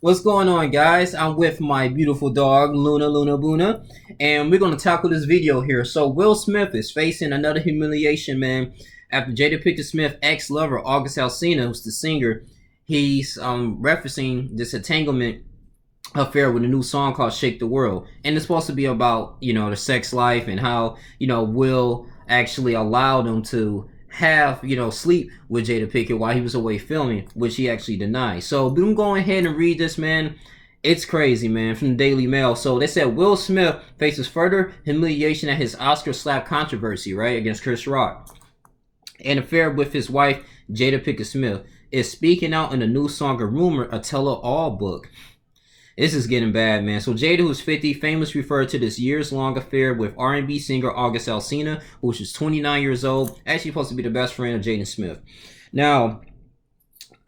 What's going on, guys? I'm with my beautiful dog, Luna Buna, and we're going to tackle this video here. So, Will Smith is facing another humiliation, man, after Jada Pinkett Smith's ex-lover, August Alsina, who's the singer, he's referencing this entanglement affair with a new song called Shake the World. And it's supposed to be about, the sex life and how, Will actually allowed him to have, sleep with Jada Pinkett while he was away filming, which he actually denied. So I'm going ahead and read this, man. It's crazy, man, from the Daily Mail. So they said Will Smith faces further humiliation at his Oscar slap controversy, right, against Chris Rock. An affair with his wife, Jada Pinkett Smith, is speaking out in the new song A Rumor, a tell-all book. This is getting bad, man. So Jada, who's 50, famously referred to this years-long affair with R&B singer August Alsina, which is 29 years old, actually supposed to be the best friend of Jaden Smith. Now,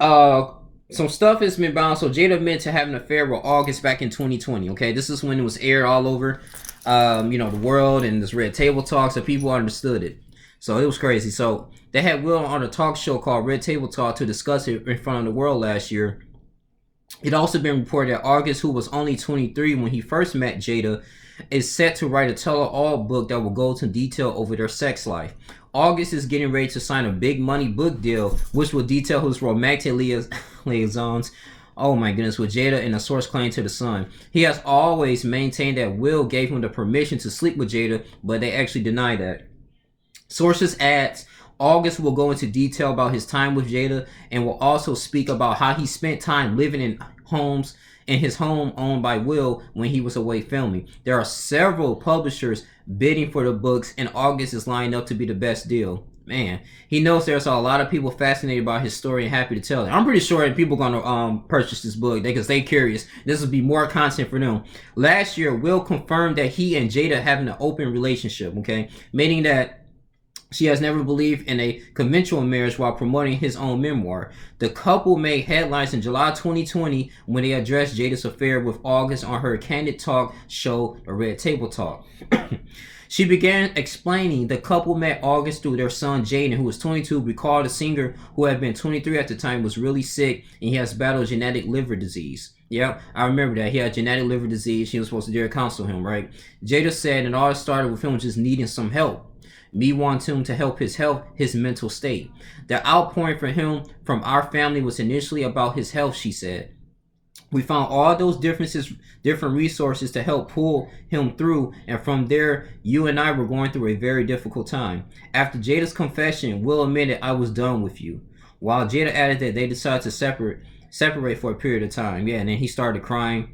some stuff has been bound. So Jada admitted to having an affair with August back in 2020. Okay, this is when it was aired all over, the world, and this Red Table Talk, so people understood it. So it was crazy. So they had Will on a talk show called Red Table Talk to discuss it in front of the world last year. It also been reported that August, who was only 23 when he first met Jada, is set to write a tell-all book that will go into detail over their sex life. August is getting ready to sign a big money book deal, which will detail his romantic liaisons. Oh my goodness, with Jada, and a source claimed to The Sun. He has always maintained that Will gave him the permission to sleep with Jada, but they actually denied that. Sources adds August will go into detail about his time with Jada and will also speak about how he spent time living in his home owned by Will when he was away filming. There are several publishers bidding for the books, and August is lined up to be the best deal. Man, he knows there's a lot of people fascinated by his story and happy to tell it. I'm pretty sure that people are gonna purchase this book because they're curious. This will be more content for them. Last year, Will confirmed that he and Jada having an open relationship, okay? Meaning that she has never believed in a conventional marriage while promoting his own memoir. The couple made headlines in July 2020 when they addressed Jada's affair with August on her Candid Talk show, A Red Table Talk. She began explaining the couple met August through their son Jaden, who was 22. Recall the singer, who had been 23 at the time, was really sick and he has battled genetic liver disease. Yep, I remember that. He had genetic liver disease. She was supposed to dare counsel him, right? Jada said it all started with him just needing some help. Me wanting him to help his health, his mental state. The outpouring for him from our family was initially about his health, she said. We found all those different resources to help pull him through, and from there, you and I were going through a very difficult time. After Jada's confession, Will admitted, I was done with you. While Jada added that they decided to separate for a period of time. Yeah, and then he started crying.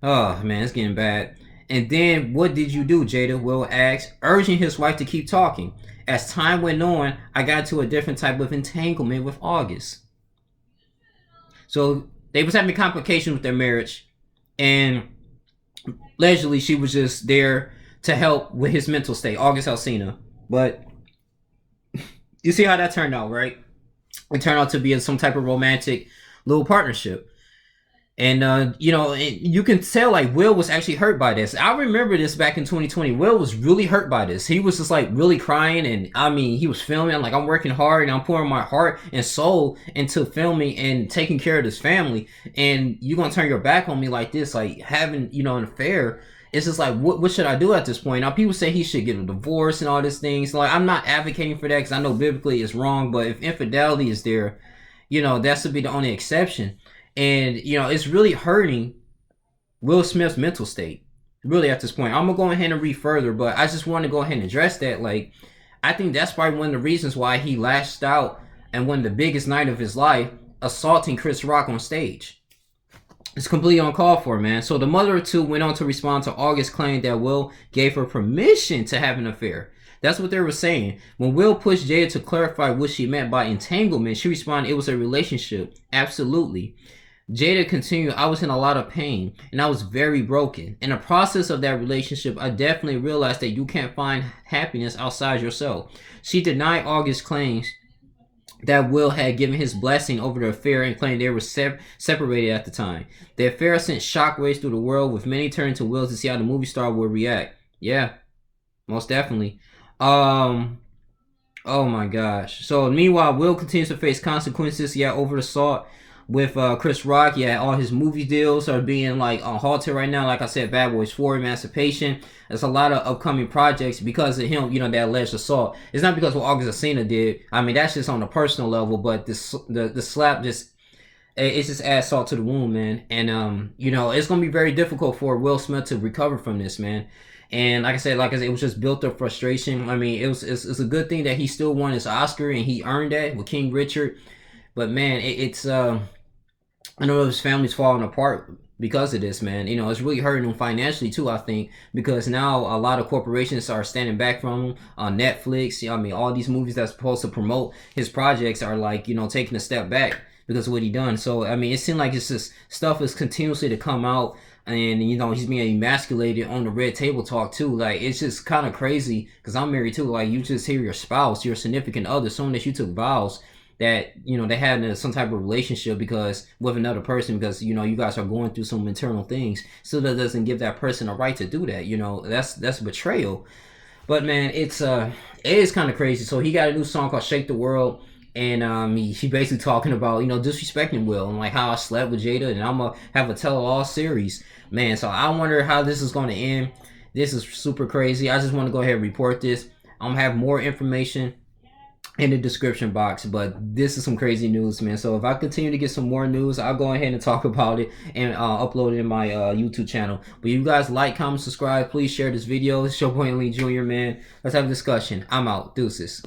Oh man, it's getting bad. And then, what did you do, Jada? Will asked, urging his wife to keep talking. As time went on, I got to a different type of entanglement with August. So they was having complications with their marriage, and allegedly she was just there to help with his mental state, August Alsina. But you see how that turned out, right? It turned out to be some type of romantic little partnership. And, you can tell, like, Will was actually hurt by this. I remember this back in 2020. Will was really hurt by this. He was just, like, really crying. And, I mean, he was filming. I'm like, I'm working hard and I'm pouring my heart and soul into filming and taking care of this family. And you're going to turn your back on me like this, like, having, an affair. It's just like, what should I do at this point? Now, people say he should get a divorce and all these things. Like, I'm not advocating for that because I know biblically it's wrong. But if infidelity is there, that should be the only exception. And, it's really hurting Will Smith's mental state, really, at this point. I'm going to go ahead and read further, but I just want to go ahead and address that. Like, I think that's probably one of the reasons why he lashed out and won the biggest night of his life, assaulting Chris Rock on stage. It's completely uncalled for, man. So the mother of two went on to respond to August's claim that Will gave her permission to have an affair. That's what they were saying. When Will pushed Jada to clarify what she meant by entanglement, she responded, it was a relationship. Absolutely. Jada continued, I was in a lot of pain and I was very broken. In the process of that relationship, I definitely realized that you can't find happiness outside yourself. She denied August's claims that Will had given his blessing over the affair and claimed they were separated at the time. The affair sent shockwaves through the world, with many turning to Will to see how the movie star would react. Yeah, most definitely. Oh my gosh. So meanwhile, Will continues to face consequences, over the assault. with Chris Rock. Yeah, all his movie deals are being like halted right now. Like I said, Bad Boys 4, Emancipation. There's a lot of upcoming projects because of him, that alleged assault. It's not because what August Alsina did. I mean, that's just on a personal level, but the slap just, it's just adds salt to the wound, man. And it's gonna be very difficult for Will Smith to recover from this, man. And like I said, it was just built up frustration. I mean, it's a good thing that he still won his Oscar and he earned that with King Richard. But man, it's I know his family's falling apart because of this, man. It's really hurting him financially too, I think, because now a lot of corporations are standing back from him on Netflix. I mean, all these movies that's supposed to promote his projects are like, taking a step back because of what he done. So I mean, it seemed like it's just stuff is continuously to come out, and he's being emasculated on the red table talk too. Like, it's just kind of crazy because I'm married too. Like, you just hear your spouse, your significant other, someone that you took vows that they had some type of relationship because with another person, because you guys are going through some internal things, still that doesn't give that person a right to do that. That's betrayal. But man, it is kind of crazy. So he got a new song called Shake the World, and he basically talking about disrespecting Will and like how I slept with Jada, and I'm gonna have a tell-all series, man. So I wonder how this is going to end. This is super crazy. I just want to go ahead and report this. I'm gonna have more information in the description box, but this is some crazy news, man. So if I continue to get some more news, I'll go ahead and talk about it and upload it in my YouTube channel. But you guys like, comment, subscribe, please share this video. It's your boy Lee Jr., man. Let's have a discussion. I'm out. Deuces.